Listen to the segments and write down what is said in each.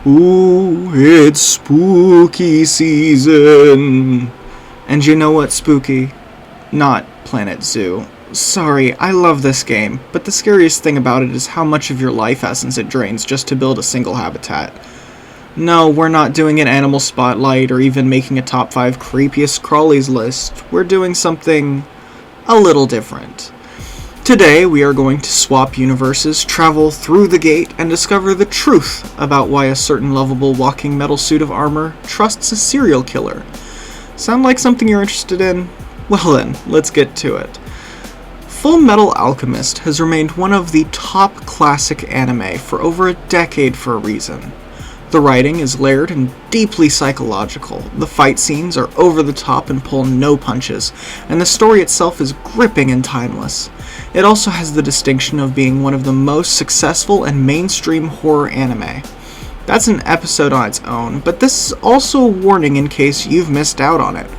Ooh, it's spooky season. And you know what's spooky? Not Planet Zoo. Sorry, I love this game, but the scariest thing about it is how much of your life essence it drains just to build a single habitat. No, we're not doing an animal spotlight or even making a top 5 creepiest crawlies list. We're doing something a little different. Today, we are going to swap universes, travel through the gate, and discover the truth about why a certain lovable walking metal suit of armor trusts a serial killer. Sound like something you're interested in? Well then, let's get to it. Full Metal Alchemist has remained one of the top classic anime for over a decade for a reason. The writing is layered and deeply psychological, the fight scenes are over the top and pull no punches, and the story itself is gripping and timeless. It also has the distinction of being one of the most successful and mainstream horror anime. That's an episode on its own, but this is also a warning in case you've missed out on it.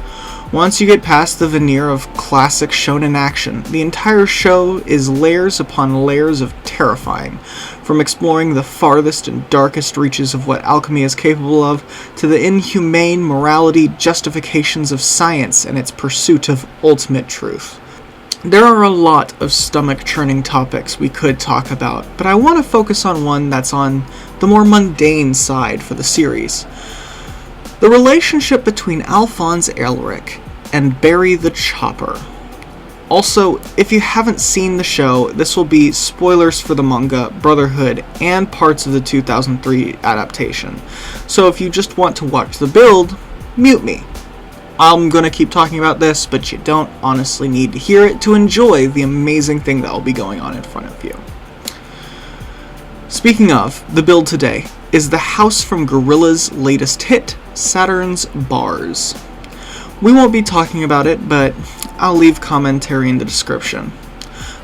Once you get past the veneer of classic shonen action, the entire show is layers upon layers of terrifying, from exploring the farthest and darkest reaches of what alchemy is capable of, to the inhumane morality justifications of science and its pursuit of ultimate truth. There are a lot of stomach-churning topics we could talk about, but I want to focus on one that's on the more mundane side for the series. The relationship between Alphonse Elric and Barry the Chopper. Also, if you haven't seen the show, this will be spoilers for the manga, Brotherhood, and parts of the 2003 adaptation. So if you just want to watch the build, mute me. I'm gonna keep talking about this, but you don't honestly need to hear it to enjoy the amazing thing that will be going on in front of you. Speaking of, the build today is the house from Gorillaz' latest hit, Saturnz Barz. We won't be talking about it, but I'll leave commentary in the description.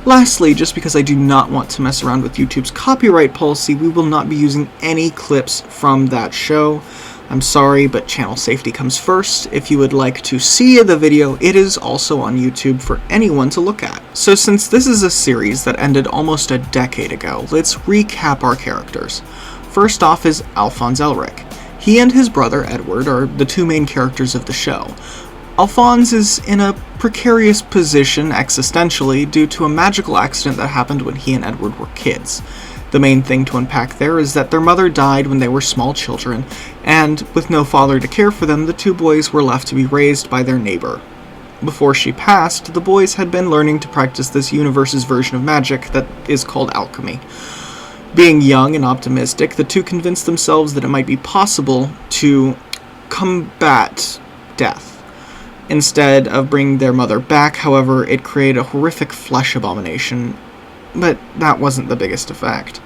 Lastly, just because I do not want to mess around with YouTube's copyright policy, we will not be using any clips from that show. I'm sorry, but channel safety comes first. If you would like to see the video, it is also on YouTube for anyone to look at. So since this is a series that ended almost a decade ago, let's recap our characters. First off is Alphonse Elric. He and his brother Edward are the two main characters of the show. Alphonse is in a precarious position existentially due to a magical accident that happened when he and Edward were kids. The main thing to unpack there is that their mother died when they were small children, and with no father to care for them, the two boys were left to be raised by their neighbor. Before she passed, the boys had been learning to practice this universe's version of magic that is called alchemy. Being young and optimistic, the two convinced themselves that it might be possible to combat death. Instead of bringing their mother back, however, it created a horrific flesh abomination, but that wasn't the biggest effect.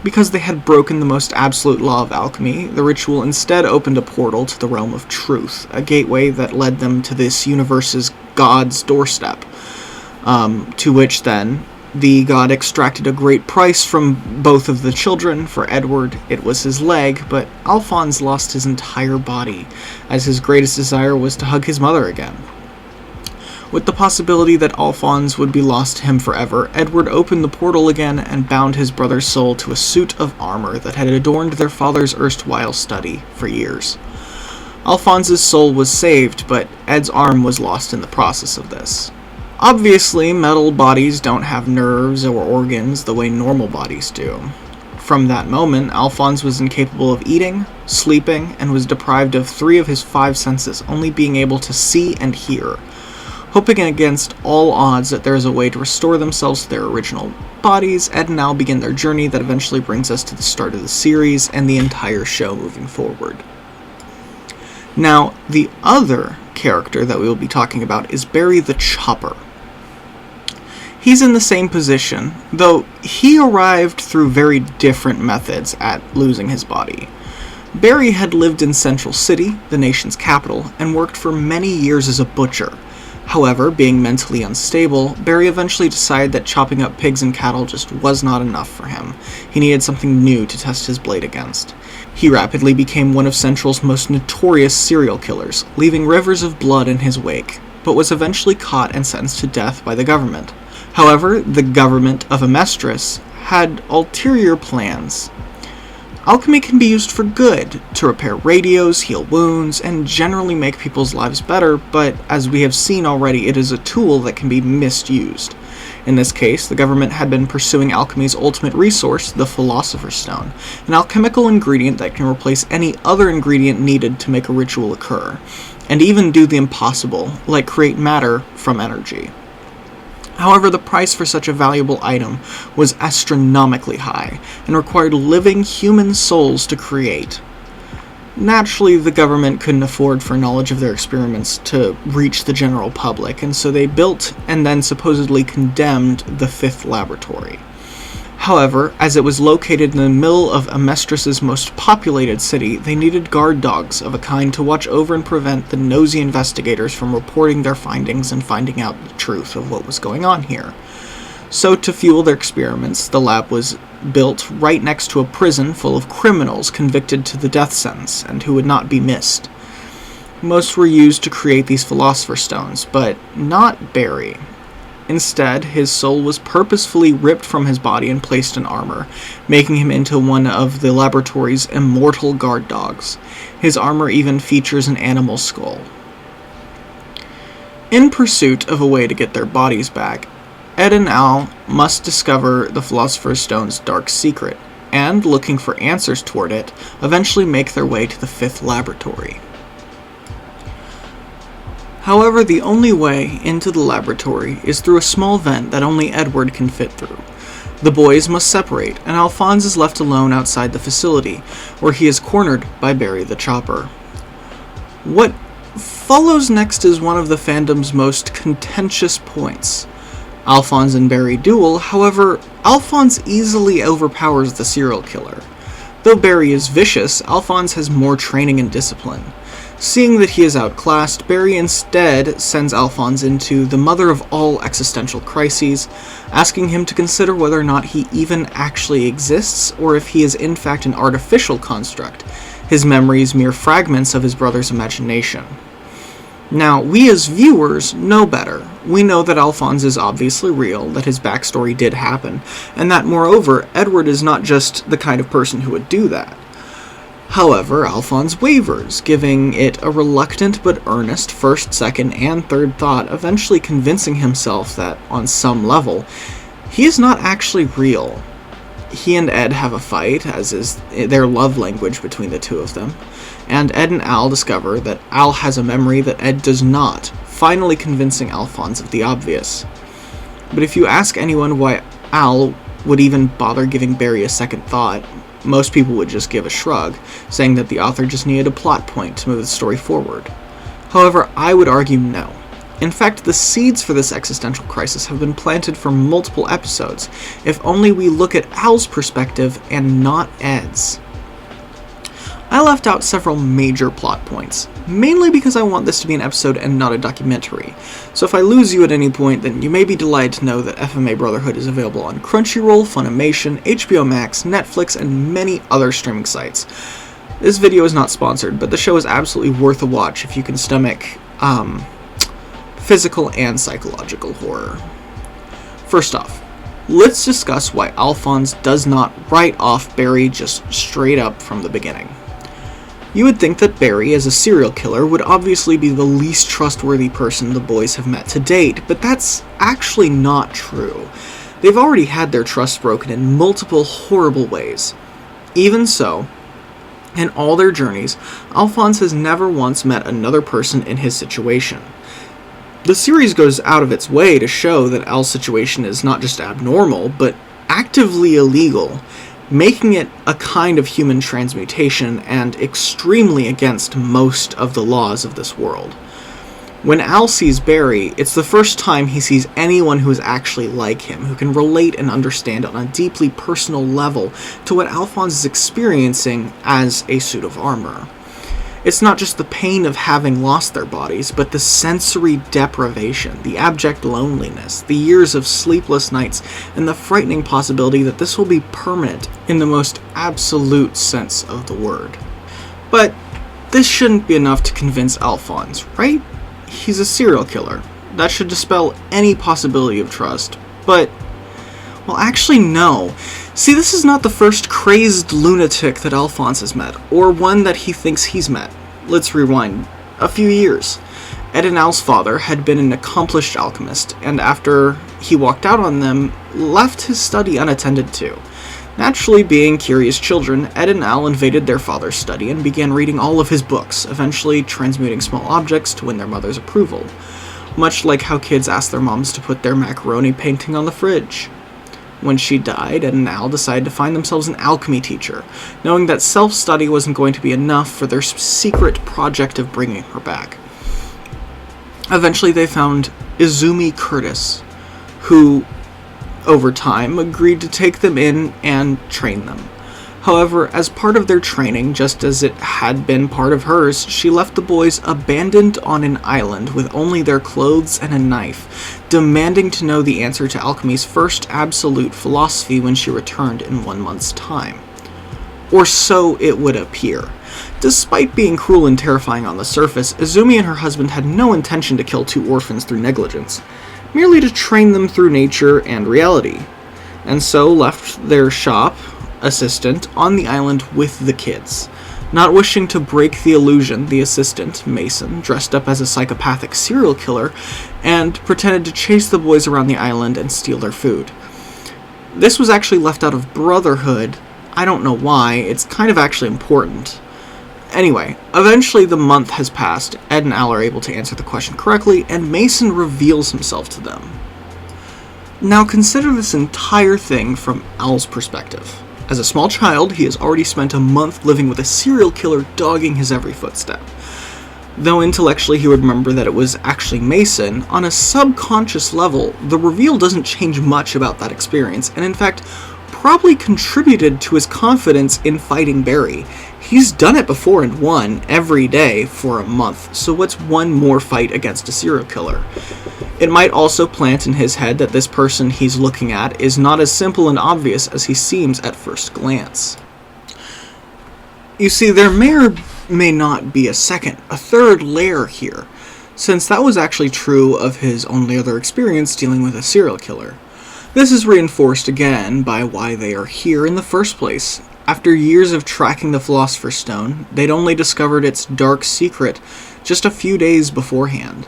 Because they had broken the most absolute law of alchemy, the ritual instead opened a portal to the realm of truth, a gateway that led them to this universe's god's doorstep, to which then the god extracted a great price from both of the children. For Edward, it was his leg, but Alphonse lost his entire body, as his greatest desire was to hug his mother again. With the possibility that Alphonse would be lost to him forever, Edward opened the portal again and bound his brother's soul to a suit of armor that had adorned their father's erstwhile study for years. Alphonse's soul was saved, but Ed's arm was lost in the process of this. Obviously, metal bodies don't have nerves or organs the way normal bodies do. From that moment, Alphonse was incapable of eating, sleeping, and was deprived of 3 of his 5 senses, only being able to see and hear. Hoping against all odds that there is a way to restore themselves to their original bodies, Ed and Al begin their journey that eventually brings us to the start of the series and the entire show moving forward. Now, the other character that we will be talking about is Barry the Chopper. He's in the same position, though he arrived through very different methods at losing his body. Barry had lived in Central City, the nation's capital, and worked for many years as a butcher. However, being mentally unstable, Barry eventually decided that chopping up pigs and cattle just was not enough for him. He needed something new to test his blade against. He rapidly became one of Central's most notorious serial killers, leaving rivers of blood in his wake, but was eventually caught and sentenced to death by the government. However, the government of Amestris had ulterior plans. Alchemy can be used for good, to repair radios, heal wounds, and generally make people's lives better, but as we have seen already, it is a tool that can be misused. In this case, the government had been pursuing alchemy's ultimate resource, the Philosopher's Stone, an alchemical ingredient that can replace any other ingredient needed to make a ritual occur, and even do the impossible, like create matter from energy. However, the price for such a valuable item was astronomically high, and required living human souls to create. Naturally, the government couldn't afford for knowledge of their experiments to reach the general public, and so they built and then supposedly condemned the fifth laboratory. However, as it was located in the middle of Amestris's most populated city, they needed guard dogs of a kind to watch over and prevent the nosy investigators from reporting their findings and finding out the truth of what was going on here. So, to fuel their experiments, the lab was built right next to a prison full of criminals convicted to the death sentence and who would not be missed. Most were used to create these Philosopher's Stones, but not Barry. Instead, his soul was purposefully ripped from his body and placed in armor, making him into one of the laboratory's immortal guard dogs. His armor even features an animal skull. In pursuit of a way to get their bodies back, Ed and Al must discover the Philosopher's Stone's dark secret, and, looking for answers toward it, eventually make their way to the fifth laboratory. However, the only way into the laboratory is through a small vent that only Edward can fit through. The boys must separate, and Alphonse is left alone outside the facility, where he is cornered by Barry the Chopper. What follows next is one of the fandom's most contentious points. Alphonse and Barry duel, however, Alphonse easily overpowers the serial killer. Though Barry is vicious, Alphonse has more training and discipline. Seeing that he is outclassed, Barry instead sends Alphonse into the mother of all existential crises, asking him to consider whether or not he even actually exists, or if he is in fact an artificial construct, his memories mere fragments of his brother's imagination. Now, we as viewers know better. We know that Alphonse is obviously real, that his backstory did happen, and that, moreover, Edward is not just the kind of person who would do that. However, Alphonse wavers, giving it a reluctant but earnest first, second, and third thought, eventually convincing himself that, on some level, he is not actually real. He and Ed have a fight, as is their love language between the two of them, and Ed and Al discover that Al has a memory that Ed does not, finally convincing Alphonse of the obvious. But if you ask anyone why Al would even bother giving Barry a second thought, most people would just give a shrug, saying that the author just needed a plot point to move the story forward. However, I would argue no. In fact, the seeds for this existential crisis have been planted for multiple episodes, if only we look at Al's perspective and not Ed's. I left out several major plot points, mainly because I want this to be an episode and not a documentary, so if I lose you at any point, then you may be delighted to know that FMA Brotherhood is available on Crunchyroll, Funimation, HBO Max, Netflix, and many other streaming sites. This video is not sponsored, but the show is absolutely worth a watch if you can stomach, physical and psychological horror. First off, let's discuss why Alphonse does not write off Barry just straight up from the beginning. You would think that Barry, as a serial killer, would obviously be the least trustworthy person the boys have met to date, but that's actually not true. They've already had their trust broken in multiple horrible ways. Even so, in all their journeys, Alphonse has never once met another person in his situation. The series goes out of its way to show that Al's situation is not just abnormal, but actively illegal, making it a kind of human transmutation and extremely against most of the laws of this world. When Al sees Barry, it's the first time he sees anyone who is actually like him, who can relate and understand on a deeply personal level to what Alphonse is experiencing as a suit of armor. It's not just the pain of having lost their bodies, but the sensory deprivation, the abject loneliness, the years of sleepless nights, and the frightening possibility that this will be permanent in the most absolute sense of the word. But this shouldn't be enough to convince Alphonse, right? He's a serial killer. That should dispel any possibility of trust. But, well, actually no. See, this is not the first crazed lunatic that Alphonse has met, or one that he thinks he's met. Let's rewind a few years. Ed and Al's father had been an accomplished alchemist, and after he walked out on them, left his study unattended to. Naturally, being curious children, Ed and Al invaded their father's study and began reading all of his books, eventually transmuting small objects to win their mother's approval. Much like how kids ask their moms to put their macaroni painting on the fridge. When she died, Ed and Al decided to find themselves an alchemy teacher, knowing that self-study wasn't going to be enough for their secret project of bringing her back. Eventually they found Izumi Curtis, who, over time, agreed to take them in and train them. However, as part of their training, just as it had been part of hers, she left the boys abandoned on an island with only their clothes and a knife, demanding to know the answer to alchemy's first absolute philosophy when she returned in 1 month's time. Or so it would appear. Despite being cruel and terrifying on the surface, Izumi and her husband had no intention to kill 2 orphans through negligence, merely to train them through nature and reality, and so left their shop assistant on the island with the kids. Not wishing to break the illusion, the assistant, Mason, dressed up as a psychopathic serial killer and pretended to chase the boys around the island and steal their food. This was actually left out of Brotherhood. I don't know why, it's kind of actually important. Anyway, eventually the month has passed, Ed and Al are able to answer the question correctly, and Mason reveals himself to them. Now consider this entire thing from Al's perspective. As a small child, he has already spent a month living with a serial killer dogging his every footstep. Though intellectually he would remember that it was actually Mason, on a subconscious level, the reveal doesn't change much about that experience, and in fact, probably contributed to his confidence in fighting Barry. He's done it before and won every day for a month, so what's one more fight against a serial killer? It might also plant in his head that this person he's looking at is not as simple and obvious as he seems at first glance. You see, there may or may not be a third layer here, since that was actually true of his only other experience dealing with a serial killer. This is reinforced again by why they are here in the first place. After years of tracking the Philosopher's Stone, they'd only discovered its dark secret just a few days beforehand.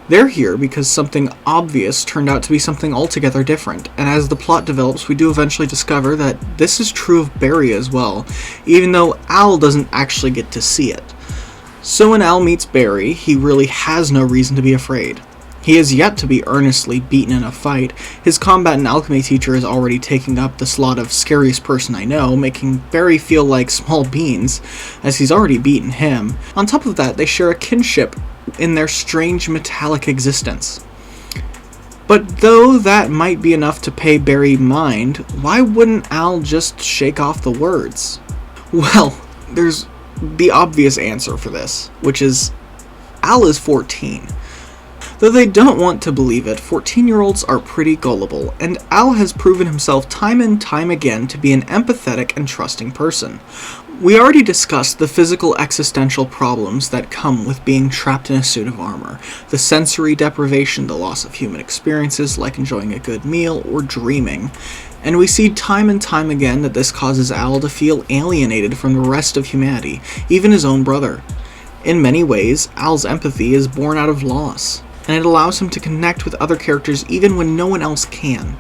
They're here because something obvious turned out to be something altogether different, and as the plot develops, we do eventually discover that this is true of Barry as well, even though Al doesn't actually get to see it. So when Al meets Barry, he really has no reason to be afraid. He is yet to be earnestly beaten in a fight. His combat and alchemy teacher is already taking up the slot of scariest person I know, making Barry feel like small beans, as he's already beaten him. On top of that, they share a kinship in their strange metallic existence. But though that might be enough to pay Barry mind, why wouldn't Al just shake off the words? Well, there's the obvious answer for this, which is Al is 14. Though they don't want to believe it, 14-year-olds are pretty gullible, and Al has proven himself time and time again to be an empathetic and trusting person. We already discussed the physical existential problems that come with being trapped in a suit of armor, the sensory deprivation, the loss of human experiences like enjoying a good meal or dreaming, and we see time and time again that this causes Al to feel alienated from the rest of humanity, even his own brother. In many ways, Al's empathy is born out of loss, and it allows him to connect with other characters even when no one else can.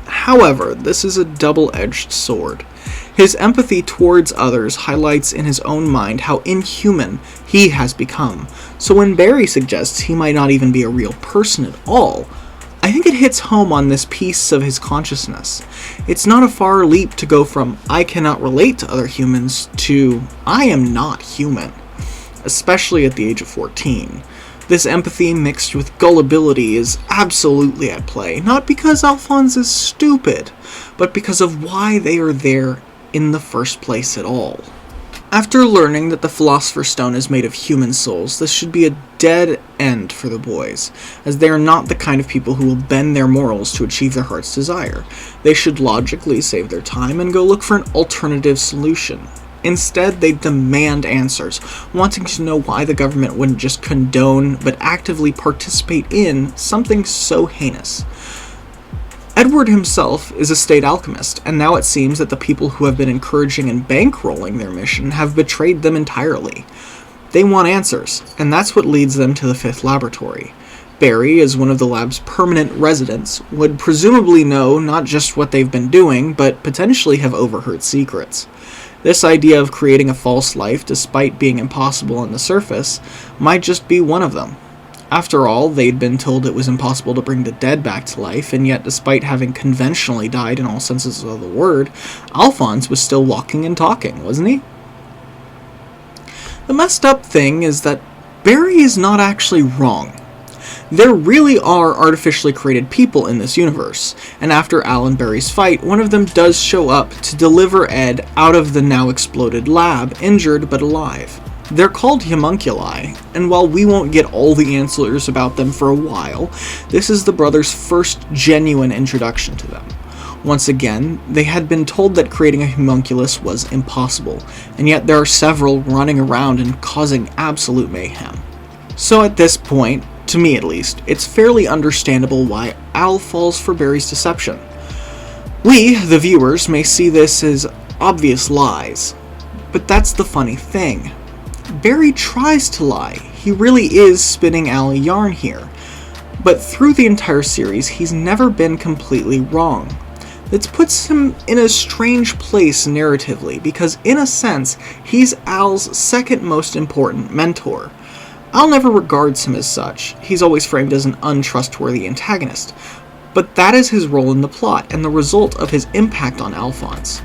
However, this is a double-edged sword. His empathy towards others highlights in his own mind how inhuman he has become, so when Barry suggests he might not even be a real person at all, I think it hits home on this piece of his consciousness. It's not a far leap to go from I cannot relate to other humans to I am not human, especially at the age of 14. This empathy mixed with gullibility is absolutely at play, not because Alphonse is stupid, but because of why they are there in the first place at all. After learning that the Philosopher's Stone is made of human souls, this should be a dead end for the boys, as they are not the kind of people who will bend their morals to achieve their heart's desire. They should logically save their time and go look for an alternative solution. Instead, they demand answers, wanting to know why the government wouldn't just condone, but actively participate in, something so heinous. Edward himself is a state alchemist, and now it seems that the people who have been encouraging and bankrolling their mission have betrayed them entirely. They want answers, and that's what leads them to the fifth laboratory. Barry, as one of the lab's permanent residents, would presumably know not just what they've been doing, but potentially have overheard secrets. This idea of creating a false life, despite being impossible on the surface, might just be one of them. After all, they'd been told it was impossible to bring the dead back to life, and yet despite having conventionally died in all senses of the word, Alphonse was still walking and talking, wasn't he? The messed up thing is that Barry is not actually wrong. There really are artificially created people in this universe, and after Al and Barry's fight, one of them does show up to deliver Ed out of the now exploded lab, injured but alive. They're called homunculi, and while we won't get all the answers about them for a while, this is the brothers' first genuine introduction to them. Once again, they had been told that creating a homunculus was impossible, and yet there are several running around and causing absolute mayhem. So at this point, to me at least, it's fairly understandable why Al falls for Barry's deception. We, the viewers, may see this as obvious lies, but that's the funny thing. Barry tries to lie. He really is spinning Al a yarn here. But through the entire series, he's never been completely wrong. This puts him in a strange place narratively, because in a sense, he's Al's second most important mentor. Al never regards him as such. He's always framed as an untrustworthy antagonist. But that is his role in the plot, and the result of his impact on Alphonse.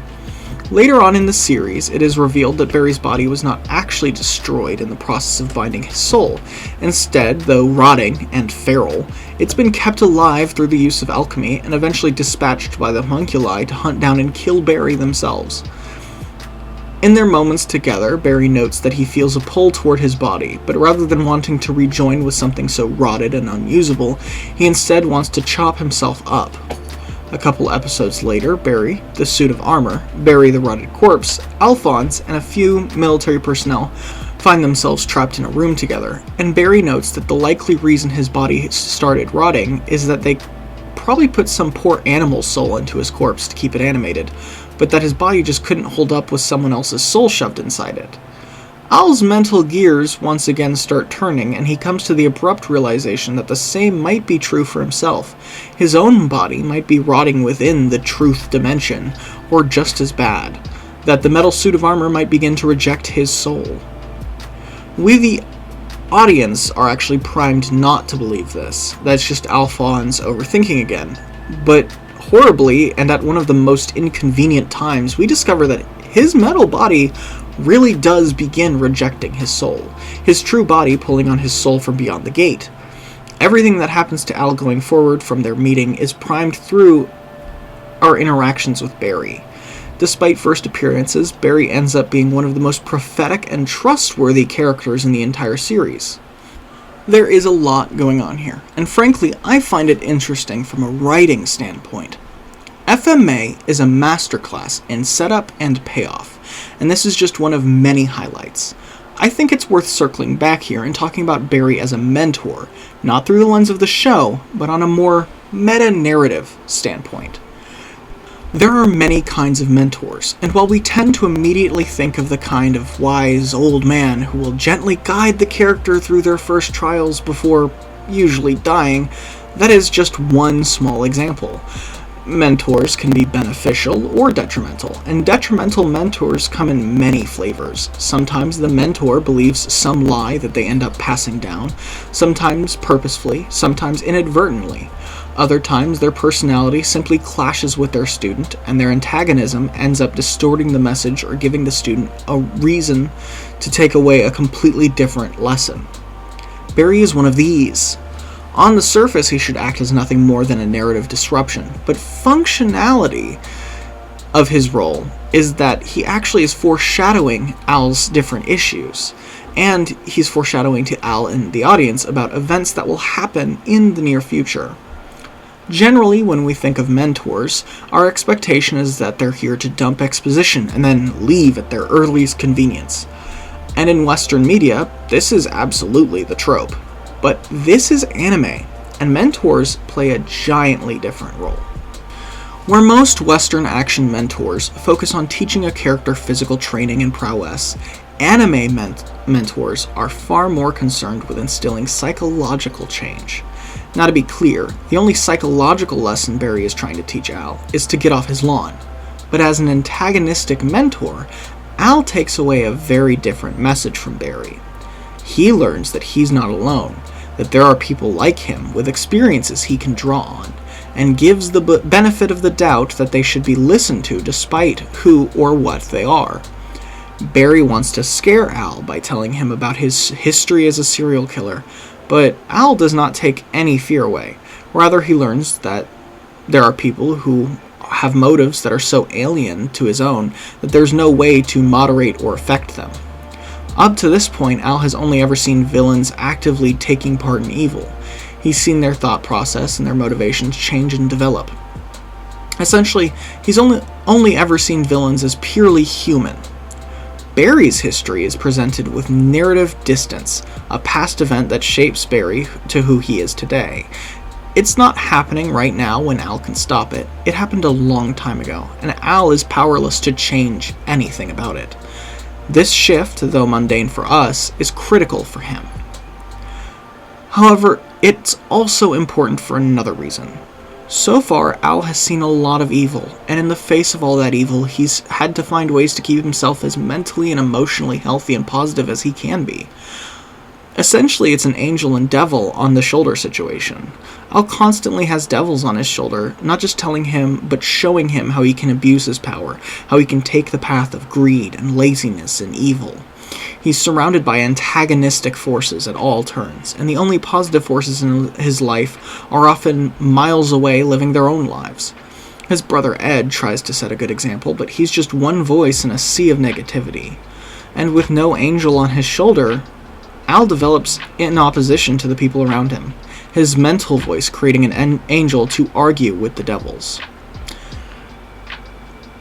Later on in the series, it is revealed that Barry's body was not actually destroyed in the process of binding his soul. Instead, though rotting and feral, it's been kept alive through the use of alchemy and eventually dispatched by the homunculi to hunt down and kill Barry themselves. In their moments together, Barry notes that he feels a pull toward his body, but rather than wanting to rejoin with something so rotted and unusable, he instead wants to chop himself up. A couple episodes later, Barry, the suit of armor, Barry the rotted corpse, Alphonse, and a few military personnel find themselves trapped in a room together, and Barry notes that the likely reason his body started rotting is that they probably put some poor animal's soul into his corpse to keep it animated, but that his body just couldn't hold up with someone else's soul shoved inside it. Al's mental gears once again start turning, and he comes to the abrupt realization that the same might be true for himself. His own body might be rotting within the truth dimension, or just as bad, that the metal suit of armor might begin to reject his soul. We, the audience, are actually primed not to believe this. That's just Alphonse overthinking again. But horribly, and at one of the most inconvenient times, we discover that his metal body really does begin rejecting his soul, his true body pulling on his soul from beyond the gate. Everything that happens to Al going forward from their meeting is primed through our interactions with Barry. Despite first appearances, Barry ends up being one of the most prophetic and trustworthy characters in the entire series. There is a lot going on here, and frankly, I find it interesting from a writing standpoint. FMA is a masterclass in setup and payoff, and this is just one of many highlights. I think it's worth circling back here and talking about Barry as a mentor, not through the lens of the show, but on a more meta-narrative standpoint. There are many kinds of mentors, and while we tend to immediately think of the kind of wise old man who will gently guide the character through their first trials before usually dying, that is just one small example. Mentors can be beneficial or detrimental, and detrimental mentors come in many flavors. Sometimes the mentor believes some lie that they end up passing down, sometimes purposefully, sometimes inadvertently. Other times their personality simply clashes with their student, and their antagonism ends up distorting the message or giving the student a reason to take away a completely different lesson. Barry is one of these. On the surface, he should act as nothing more than a narrative disruption, but functionality of his role is that he actually is foreshadowing Al's different issues, and he's foreshadowing to Al and the audience about events that will happen in the near future. Generally, when we think of mentors, our expectation is that they're here to dump exposition and then leave at their earliest convenience. And in Western media, this is absolutely the trope. But this is anime, and mentors play a giantly different role. Where most Western action mentors focus on teaching a character physical training and prowess, anime mentors are far more concerned with instilling psychological change. Now, to be clear, the only psychological lesson Barry is trying to teach Al is to get off his lawn. But as an antagonistic mentor, Al takes away a very different message from Barry. He learns that he's not alone, that there are people like him with experiences he can draw on, and gives the benefit of the doubt that they should be listened to despite who or what they are. Barry wants to scare Al by telling him about his history as a serial killer, but Al does not take any fear away. Rather, he learns that there are people who have motives that are so alien to his own that there's no way to moderate or affect them. Up to this point, Al has only ever seen villains actively taking part in evil. He's seen their thought process and their motivations change and develop. Essentially, he's only ever seen villains as purely human. Barry's history is presented with narrative distance, a past event that shapes Barry to who he is today. It's not happening right now when Al can stop it. It happened a long time ago, and Al is powerless to change anything about it. This shift, though mundane for us, is critical for him. However, it's also important for another reason. So far, Al has seen a lot of evil, and in the face of all that evil, he's had to find ways to keep himself as mentally and emotionally healthy and positive as he can be. Essentially, it's an angel and devil on the shoulder situation. Al constantly has devils on his shoulder, not just telling him, but showing him how he can abuse his power, how he can take the path of greed and laziness and evil. He's surrounded by antagonistic forces at all turns, and the only positive forces in his life are often miles away living their own lives. His brother Ed tries to set a good example, but he's just one voice in a sea of negativity. And with no angel on his shoulder, Al develops in opposition to the people around him, his mental voice creating an angel to argue with the devils.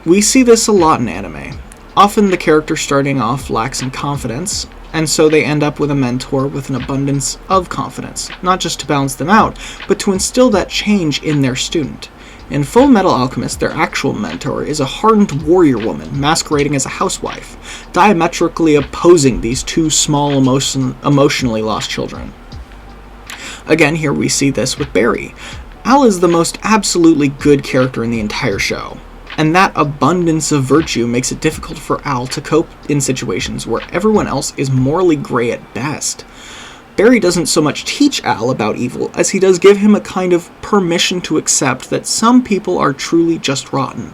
We see this a lot in anime. Often the character starting off lacks in confidence, and so they end up with a mentor with an abundance of confidence, not just to balance them out, but to instill that change in their student. In Full Metal Alchemist, their actual mentor is a hardened warrior woman masquerading as a housewife, diametrically opposing these two small emotionally lost children. Again, here we see this with Barry. Al is the most absolutely good character in the entire show, and that abundance of virtue makes it difficult for Al to cope in situations where everyone else is morally gray at best. Barry doesn't so much teach Al about evil as he does give him a kind of permission to accept that some people are truly just rotten,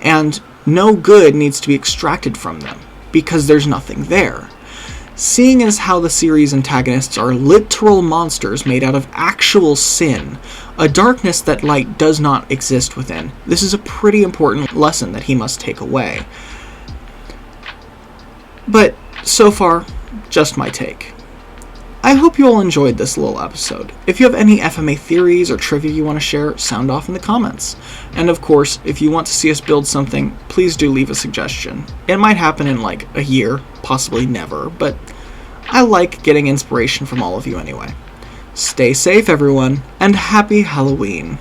and no good needs to be extracted from them, because there's nothing there. Seeing as how the series' antagonists are literal monsters made out of actual sin, a darkness that light does not exist within, this is a pretty important lesson that he must take away. But so far, just my take. I hope you all enjoyed this little episode. If you have any FMA theories or trivia you want to share, sound off in the comments. And of course, if you want to see us build something, please do leave a suggestion. It might happen in like a year, possibly never, but I like getting inspiration from all of you anyway. Stay safe, everyone, and happy Halloween!